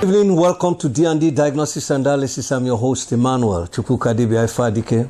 Good evening, welcome to D&D Diagnosis and Dialysis. I'm your host, Emmanuel Ifeadike.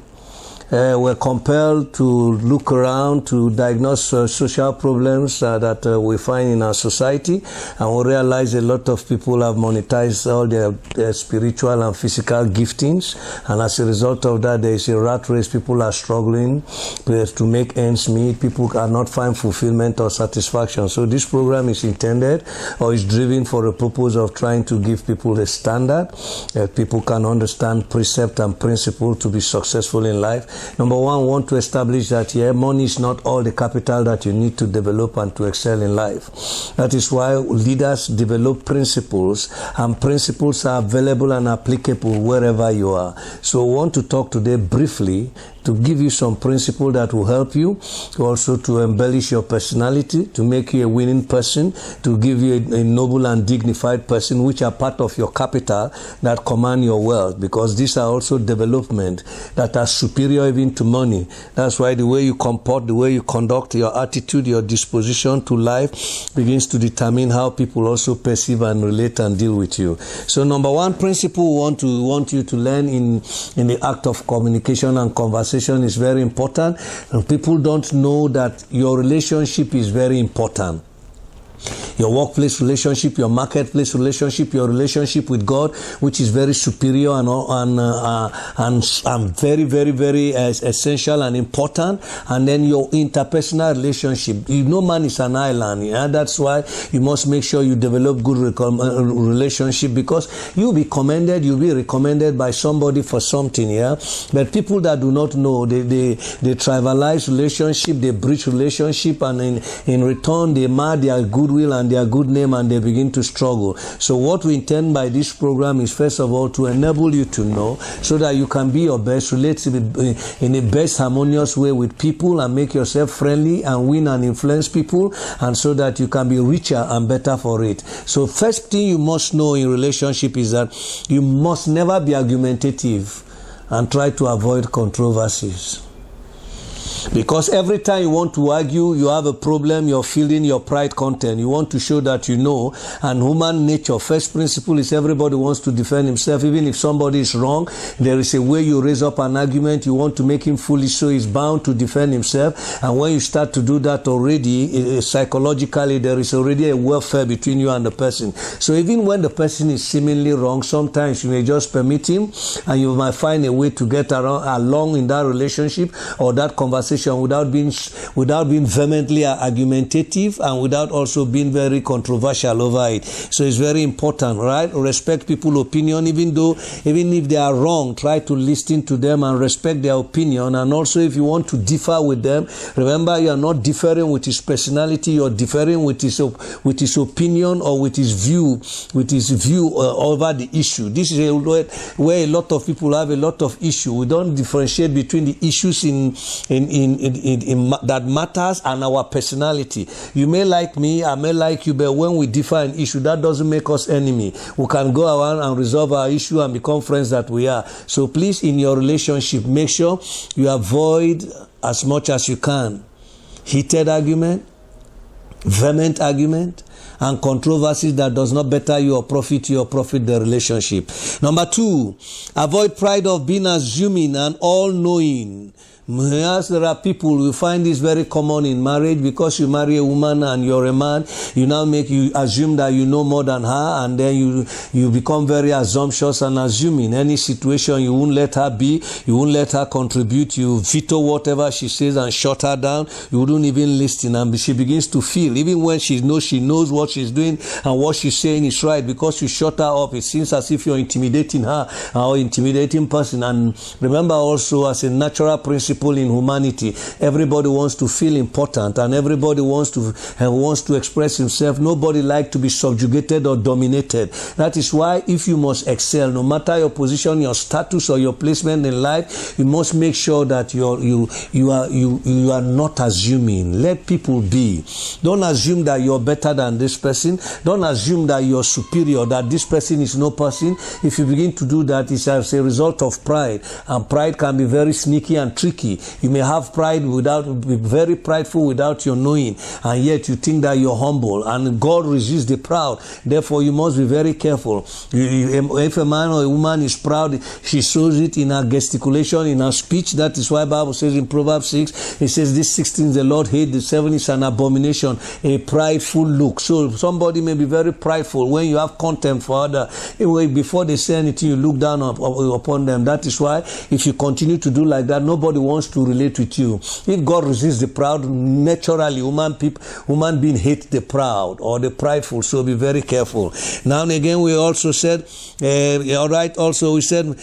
We're compelled to look around to diagnose social problems that we find in our society, and we realize a lot of people have monetized all their spiritual and physical giftings, and as a result of that, there is a rat race. People are struggling to make ends meet. People cannot find fulfillment or satisfaction. So this program is intended or is driven for the purpose of trying to give people a standard that people can understand precept and principle to be successful in life. Number one, we want to establish that money is not all the capital that you need to develop and to excel in life. That is why leaders develop principles, and principles are available and applicable wherever you are. So we want to talk today briefly to give you some principle that will help you, also to embellish your personality, to make you a winning person, to give you a noble and dignified person, which are part of your capital that command your wealth, because these are also development that are superior even to money. That's why the way you comport, the way you conduct, your attitude, your disposition to life begins to determine how people also perceive and relate and deal with you. So number one principle we want you to learn in the act of communication and conversation is very important, and people don't know that your relationship is very important. Your workplace relationship, your marketplace relationship, your relationship with God, which is very superior and very, very, very essential and important. And then your interpersonal relationship. Man is an island. Yeah? That's why you must make sure you develop good relationship, because you'll be commended, you'll be recommended by somebody for something. Yeah, but people that do not know, they trivialize relationship, they breach relationship, and in return they mar their goodwill and their good name, and they begin to struggle. So what we intend by this program is, first of all, to enable you to know, so that you can be your best, relate in a best harmonious way with people, and make yourself friendly and win and influence people, and so that you can be richer and better for it. So first thing you must know in relationship is that you must never be argumentative and try to avoid controversies. Because every time you want to argue, you have a problem, you're feeling your pride content. You want to show that you know. And human nature, first principle is everybody wants to defend himself. Even if somebody is wrong, there is a way you raise up an argument. You want to make him foolish, so he's bound to defend himself. And when you start to do that already, psychologically, there is already a warfare between you and the person. So even when the person is seemingly wrong, sometimes you may just permit him, and you might find a way to get along in that relationship or that conversation without being vehemently argumentative, and without also being very controversial over it. So it's very important, right? Respect people's opinion, even if they are wrong, try to listen to them and respect their opinion. And also, if you want to differ with them, remember you are not differing with his personality, you are differing with his opinion or with his view over the issue. This is where a lot of people have a lot of issue. We don't differentiate between the issues in that matters and our personality. You may like me, I may like you, but when we differ an issue, that doesn't make us enemy. We can go around and resolve our issue and become friends that we are. So please, in your relationship, make sure you avoid as much as you can heated argument, vehement argument, and controversies that does not better you or profit the relationship. Number two, avoid pride of being assuming and all-knowing. Yes, there are people, we find this very common in marriage. Because you marry a woman and you're a man, you assume that you know more than her, and then you become very assumptuous and assuming. Any situation, you won't let her be, you won't let her contribute, you veto whatever she says and shut her down. You wouldn't even listen, and she begins to feel, even when she knows what she's doing and what she's saying is right, because you shut her up, it seems as if you're intimidating her or intimidating person. And remember also, as a natural principle in humanity, everybody wants to feel important, and everybody wants to express himself. Nobody likes to be subjugated or dominated. That is why, if you must excel, no matter your position, your status, or your placement in life, you must make sure that you are not assuming. Let people be. Don't assume that you're better than this person. Don't assume that you're superior, that this person is no person. If you begin to do that, it's as a result of pride, and pride can be very sneaky and tricky. key. You may have pride be very prideful without your knowing, and yet you think that you're humble, and God resists the proud. Therefore, you must be very careful. If a man or a woman is proud, she shows it in her gesticulation, in her speech. That is why the Bible says in Proverbs 6, it says, "These 6 things the Lord hates, the 7 is an abomination, a prideful look." So somebody may be very prideful. When you have contempt for others, before they say anything, you look down upon them. That is why if you continue to do like that, nobody wants to relate with you. If God resists the proud, naturally human being hate the proud or the prideful. So be very careful. Now and again, we also said, all right, also we said,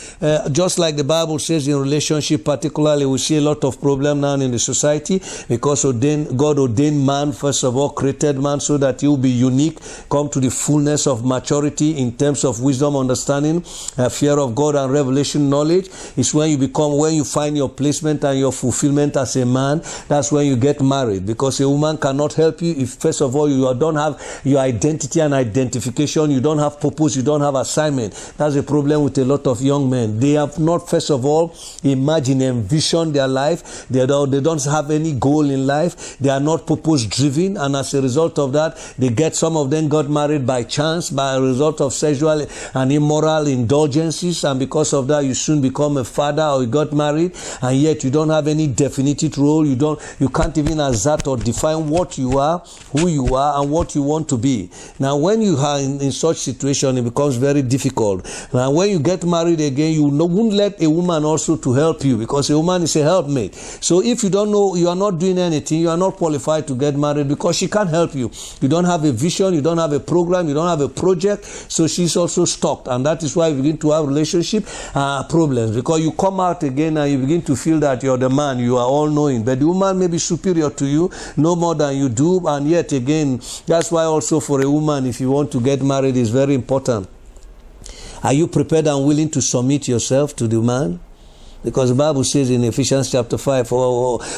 just like the Bible says in relationship particularly, we see a lot of problem now in the society because God ordained man, first of all, created man so that he will be unique, come to the fullness of maturity in terms of wisdom, understanding, fear of God, and revelation knowledge. It's when you find your placement and your fulfillment as a man. That's when you get married, because a woman cannot help you if, first of all, you don't have your identity and identification, you don't have purpose, you don't have assignment. That's a problem with a lot of young men. They have not, first of all, envisioned their life. They don't have any goal in life. They are not purpose driven, and as a result of that, some of them got married by chance, by a result of sexual and immoral indulgences, and because of that, you soon become a father, or you got married, and yet you don't have any definitive role. You can't even assert or define what you are, who you are, and what you want to be. Now, when you are in such situation, it becomes very difficult. Now, when you get married again, you won't let a woman also to help you, because a woman is a helpmate. So if you don't know, you are not doing anything, you are not qualified to get married, because she can't help you. You don't have a vision, you don't have a program, you don't have a project, so she's also stuck. And that is why you begin to have relationship problems, because you come out again and you begin to feel that you're the man, you are all-knowing, but the woman may be superior to you, no more than you do. And yet again, that's why also for a woman, if you want to get married, is very important. Are you prepared and willing to submit yourself to the man? Because the Bible says in Ephesians chapter 5,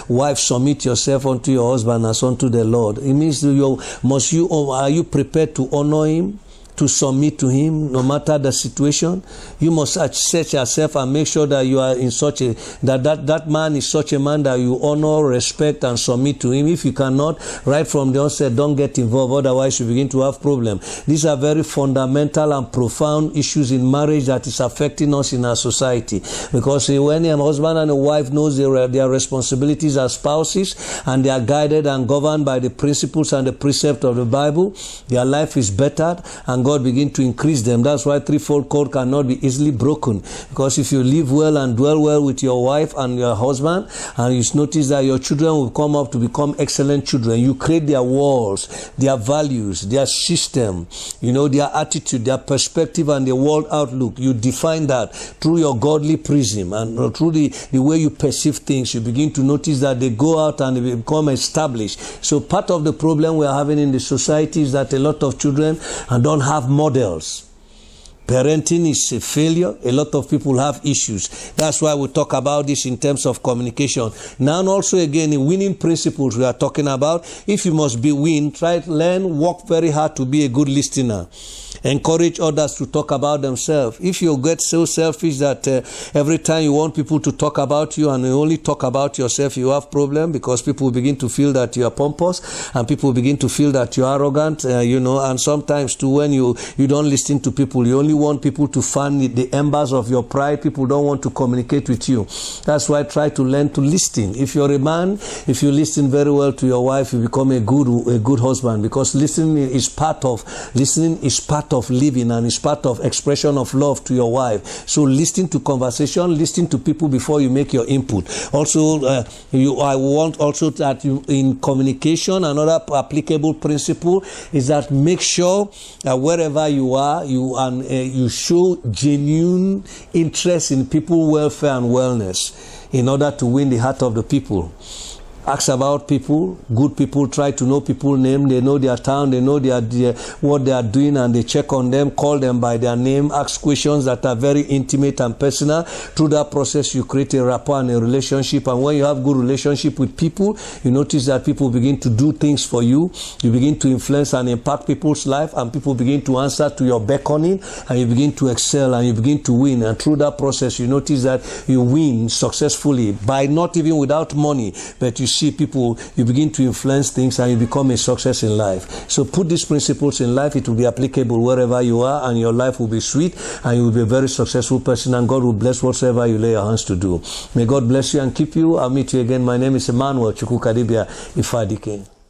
wives, submit yourself unto your husband as unto the Lord. It means are you prepared to honor him, to submit to him no matter the situation? You must search yourself and make sure that you are in such a that man is such a man that you honor, respect, and submit to him. If you cannot, right from the onset, don't get involved, otherwise you begin to have problems. These are very fundamental and profound issues in marriage that is affecting us in our society, because when a husband and a wife knows their responsibilities as spouses, and they are guided and governed by the principles and the precept of the Bible, their life is bettered, and God begin to increase them. That's why threefold cord cannot be easily broken, because if you live well and dwell well with your wife and your husband, and you notice that your children will come up to become excellent children, you create their walls, their values, their system, their attitude, their perspective, and their world outlook. You define that through your godly prism, and through the way you perceive things. You begin to notice that they go out and they become established. So part of the problem we are having in the society is that a lot of children don't have models. Parenting is a failure. A lot of people have issues. That's why we talk about this in terms of communication. Now, also again, in winning principles we are talking about, if you must be win, work very hard to be a good listener. Encourage others to talk about themselves. If you get so selfish that every time you want people to talk about you and you only talk about yourself, you have problem, because people begin to feel that you are pompous, and people begin to feel that you are arrogant, and sometimes too, when you don't listen to people, you only want people to fan the embers of your pride. People don't want to communicate with you. That's why I try to learn to listen. If you're a man, if you listen very well to your wife, you become a good husband, because listening is part of living, and it's part of expression of love to your wife. So listen to conversation, listen to people before you make your input. Also, I want also that you, in communication, another applicable principle is that make sure wherever you are, you show genuine interest in people's welfare and wellness in order to win the heart of the people. ask about people, good people, try to know people's name, they know their town, they know what they are doing, and they check on them, call them by their name, ask questions that are very intimate and personal. Through that process, you create a rapport and a relationship, and when you have good relationship with people, you notice that people begin to do things for you, you begin to influence and impact people's life, and people begin to answer to your beckoning, and you begin to excel, and you begin to win. And through that process, you notice that you win successfully by not even without money, but you see people, you begin to influence things, and you become a success in life. So put these principles in life, it will be applicable wherever you are, and your life will be sweet, and you will be a very successful person, and God will bless whatsoever you lay your hands to do. May God bless you and keep you. I'll meet you again. My name is Emmanuel Chukwukadibia Ifeadike.